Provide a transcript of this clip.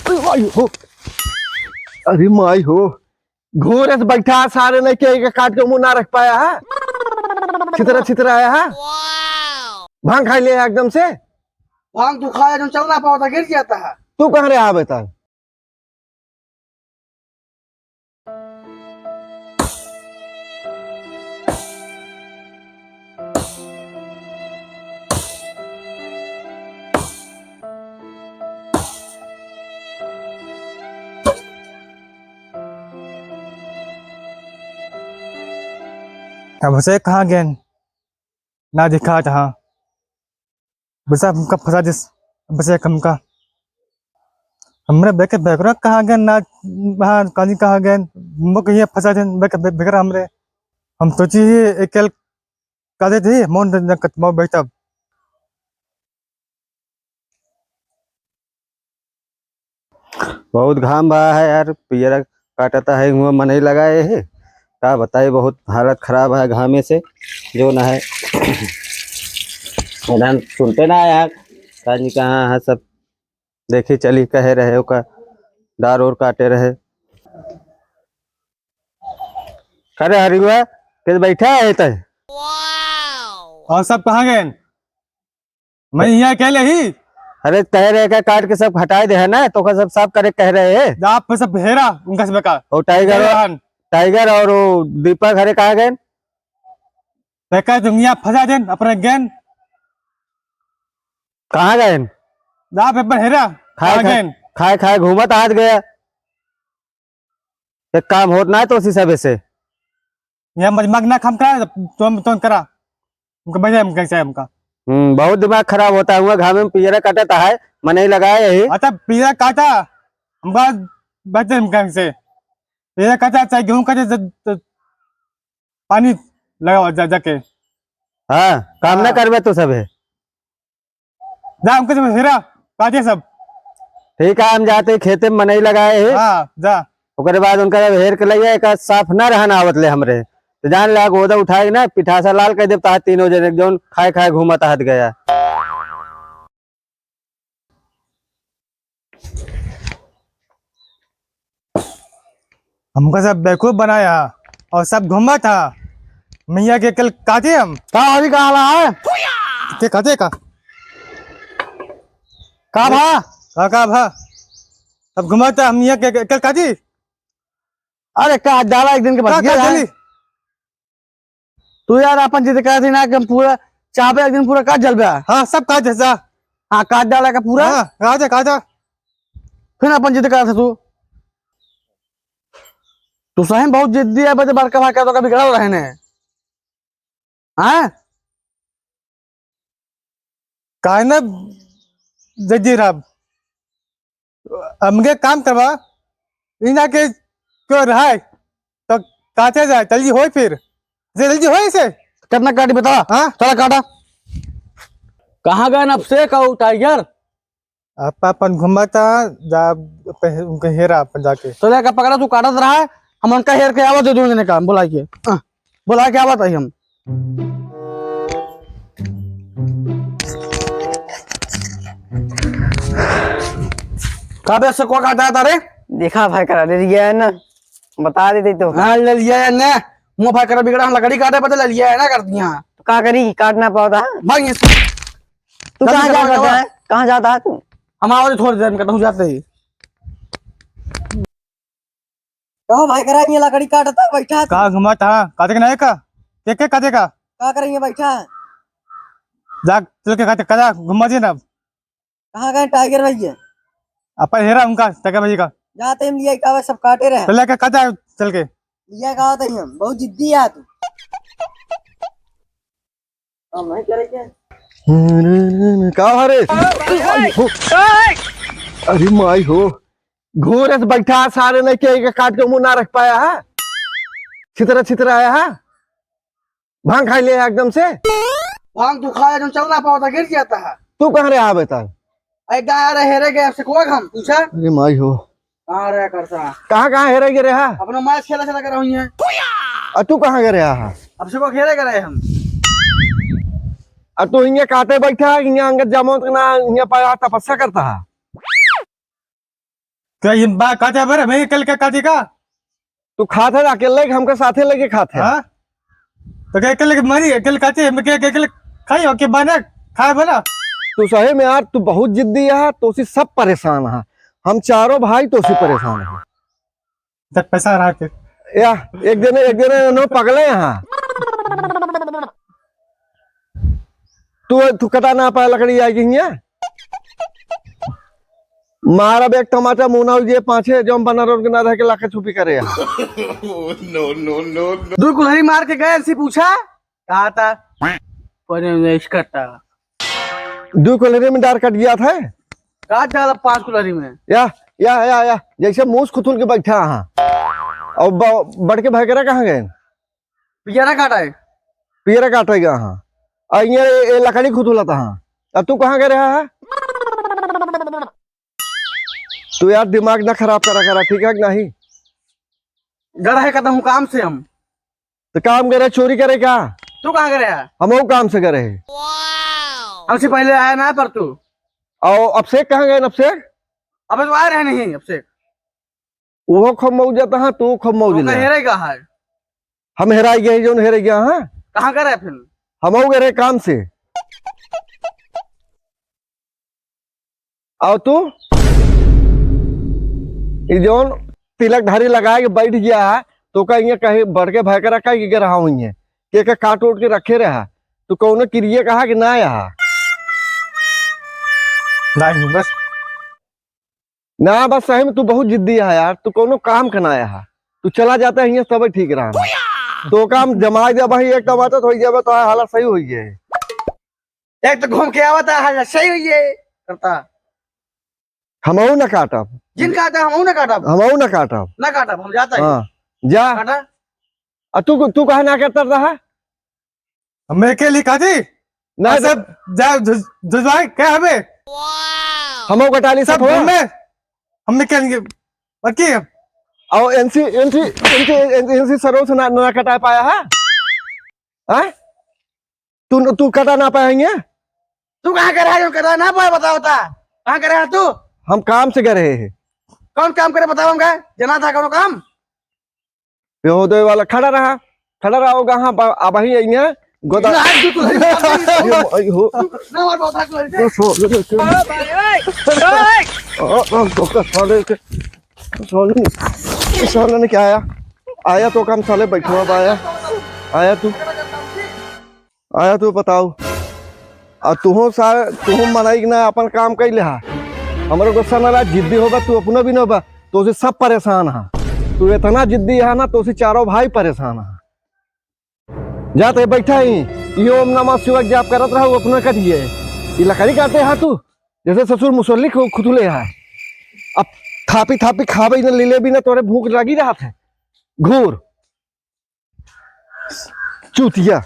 माई हो, अरे माई हो, घोर से बैठा सारे ने के काट के मुंह ना रख पाया है। छितरा छितरा आया है। भांग खा लिया एकदम से। भांग तू खाया जो चल ना पाता गिर जाता है। तू कहाँ रहा बता। अब उसे कहाँ गए ना दिखा था। बस हमका फंसा दिस बस एक हमका हमरे बेके बेकरा कहाँ गए ना वहाँ काली कहाँ गए मुक ये फंसा दे बेके बेकरा हमरे हम सोची एकल काले थे मोन न कतमा बैठा बहुत घाम बहा है यार, पियरा काटता है, मुँह मन नहीं लगाए है। क्या बताए, बहुत हालत खराब है घामे से जो ना है। मैदान सुनते ना यार, काजी कहाँ है सब देखी चली कहे रहे का डार और काटे रहे। अरे हरिवा किस बैठा है तय। और सब कहाँ गए मैं यहाँ अकेले ही अरे कह रहे का काट के सब हटाए दे है ना, तो का सब साफ करे कह रहे हैं। आप सब हेरा उनका सब का और टाइगर और वो दीपक हरे कहा गए। बेका तुम यहाँ फंसा दे अपने गैन कहाँ गए। दा पेपर हेरा खाए खाए खाए खाए घूमत आज गया। एक काम होता है तो उसी सब से यहाँ मजमग ना खम करा तुम करा उनका बजे हम कैसे हमका बहुत दिमाग खराब होता है। घामे में पियरा कटता है, मन नहीं लगाया यही। अच्छा पिज़्ज़ा काटा हमका बचे हम कैसे पिज़्ज़ा काटा चाहे गेहूं काटे पानी लगाओ जाके हाँ काम ना करवे तो सब है। जा उनके सब हेरा काटे सब ठीक है, हम जाते खेते में मन नहीं लगाए है। हाँ जा ओकरे बाद उनका जब हेर के लगे एक साफ ना रहना आवत ले हमरे तो जान लगा गोदा उठाए ना पिठासा लाल कह दे ता तीनों जने जोन खाए खाए घूमत हाथ गया। हमका सब बेवकूफ बनाया और सब घूमा था मैया के कल काटे हम कहा अभी कहा ला है के काटे का भा का भा सब घुमा था हम यहाँ के कल काटी अरे का डाला एक दिन के बाद चली तू यार अपन जिद कहा थी ना कि पूरा चापे एक दिन पूरा काट जल गया। हाँ सब काटे जा हाँ काट डाला का पूरा। हाँ काटा फिर अपन जिद कहा था तू सही बहुत जिद्दी है। बड़े बड़का भाई तो कभी बिगड़ा रहे ने हाँ का ना जजी राब हमके काम करवा इना के क्यों रहा है तो काटे जाए जल्दी हो फिर जल्दी हो इसे कितना काटी बता। हाँ चला काटा। कहाँ गए अब से कहू टाइगर अपन घुमाता जा उनके हेरा अपन जाके तो लेकर पकड़ा तू काटत रहा है। हम उनका हेर के आवत दे दूंगे काम बुला के आवत है हम काबे से को काटा था रे। देखा भाई करा ले लिया है ना बता देते तो हाँ ले लिया है ने मुंह भाई कर बिगड़ा लकड़ी काटे पता ले लिया है ना कर दिया तो का करी काटना पड़ता है। भाग तू कहाँ जाता है कहाँ जाता है तू हम आओ थोड़ी देर में कटू जाते ही। कहो भाई करा ये लकड़ी काटता बैठा है कहाँ घुमाता काटे का नहीं का के काटे का का करेंगे बैठा है जा चल के काटे करा घुमा जी ना कहाँ गए टाइगर भैया अपन हेरा उनका टका भाई का जाते हम लिया का सब काटे रहे चल के काटा चल के लिया कहा था हम बहुत जिद्दी है तू हम नहीं करेंगे का हरे अरे माई हो, घोर से बैठा सारे ने के काट के मुंह ना रख पाया है। छितरा छितरा आया है। भांग खा लिया एकदम से। भांग तू खाया जो चल ना पाता गिर जाता है। तू कहाँ रहा बता। एक गाय रहे हेरे गए से कोई हम पूछा अरे माई हो, कहाँ रहा करता कहाँ कहाँ हेरे गिरे है। अपना मैच खेला चला कर रही है और तू कहाँ गिरे है। अब से को खेले करे हम और तू इन्हें काटे बैठा है, इन्हें अंगत जामो ना इन्हें पर तपस्या करता है। क्या ये बात काटे बरे मैं कल क्या काटे का तू खाते है अकेले कि हमके साथे लेके खाते है? हाँ तो क्या कल मरी कल काटे मैं क्या कल खाई ओके बना खाए बना तू सही में यार तू बहुत जिद्दी है, तो उसी सब परेशान है। हम चारों भाई तो उसी परेशान है। तक पैसा रहा के या एक दिन नो पगले यहाँ। तू कटा ना पाया लकड़ी आई गई है। मारा बेग टमाटर मुना ये पांचे जो हम बना रोड के ना रह के लाके छुपी करे दो कुल्हाड़ी मार के गए ऐसे पूछा कहा था परवेश करता दो कलरे में डार कट गया था। कहा था 5 कुल्हाड़ी में या जैसे मूस खुतुल के बैठा हाँ। और बढ़ के भाई करा कहाँ गए? पियारा काटा है पियरा काटेगा हाँ। और ये लकड़ी खुतुला था हाँ। अब तू कहाँ गए रहा है? तू यार दिमाग ना खराब करा ठीक है कि नहीं? गड़ा है कहता हूँ काम से हम तो काम करे चोरी करे क्या? तू कहाँ करे है हम वो काम से करे। हमसे पहले आया ना पर तू और अभिषेक कहाँ गए? अभिषेक अब तो आ रहे नहीं अब से वो खूब मौज जाता है, तू खूब मौज ले। हेरेगा है हम हेराई गए जो हेरे गया हाँ। कहाँ करे फिर हम हो गए काम से। और तू जोन तिलक धारी लगा के बैठ गया है तो कहीं कहीं बढ़ के भाई रखा कि रहा हुई है के काट उठ के रखे रहा। तू कौन क्रिय कहा कि ना यहाँ नहीं बस ना बस सही में तू बहुत जिद्दी है यार। तू कौन काम का ना यहाँ तू चला जाता है सब ठीक रहा। तो काम जमा दिया भाई एक टमाटर हो गया तो हालत सही हुई है। एक तो घूम के आवता है सही हुई है करता हम ना काटब जिन काटा हम ना काटब हम ना काटब ना काटब हम जाता है हाँ जा। काटा तू कहा ना करता रहा? मैं के लिए काटी ना सब जा जुजवाई क्या हमें हम कटाली सब सब में हम निकलेंगे बाकी और एनसी सरों से ना कटा पाया है? तू कटा ना पाएंगे? तू कहाँ कर रहा है कटा ना पाया बताओ था कहाँ कर रहा है तू? हम काम से कर रहे हैं। कौन काम करे बताओ हम जना था कौन काम बेहोदय वाला खड़ा रहा होगा हाँ। अब ही आई गोदा ने क्या आया तो काम साले बैठो। अब आया तू बताओ। और तुम मनाई ना अपन काम कर ले हमारे गुस्सा ना जिद्दी होगा तू अपना भी ना होगा तो उसे सब परेशान है। तू इतना जिद्दी है ना तो उसे चारों भाई परेशान है। जाते बैठा ही ये ओम नमः शिवाय जाप करत रहा अपना कटिए ये लकड़ी काटे है तू जैसे ससुर मुसल्ली खुदले है। अब थापी खाबे न ले भी ना तोरे भूख लगी रहा थे घूर चूतिया।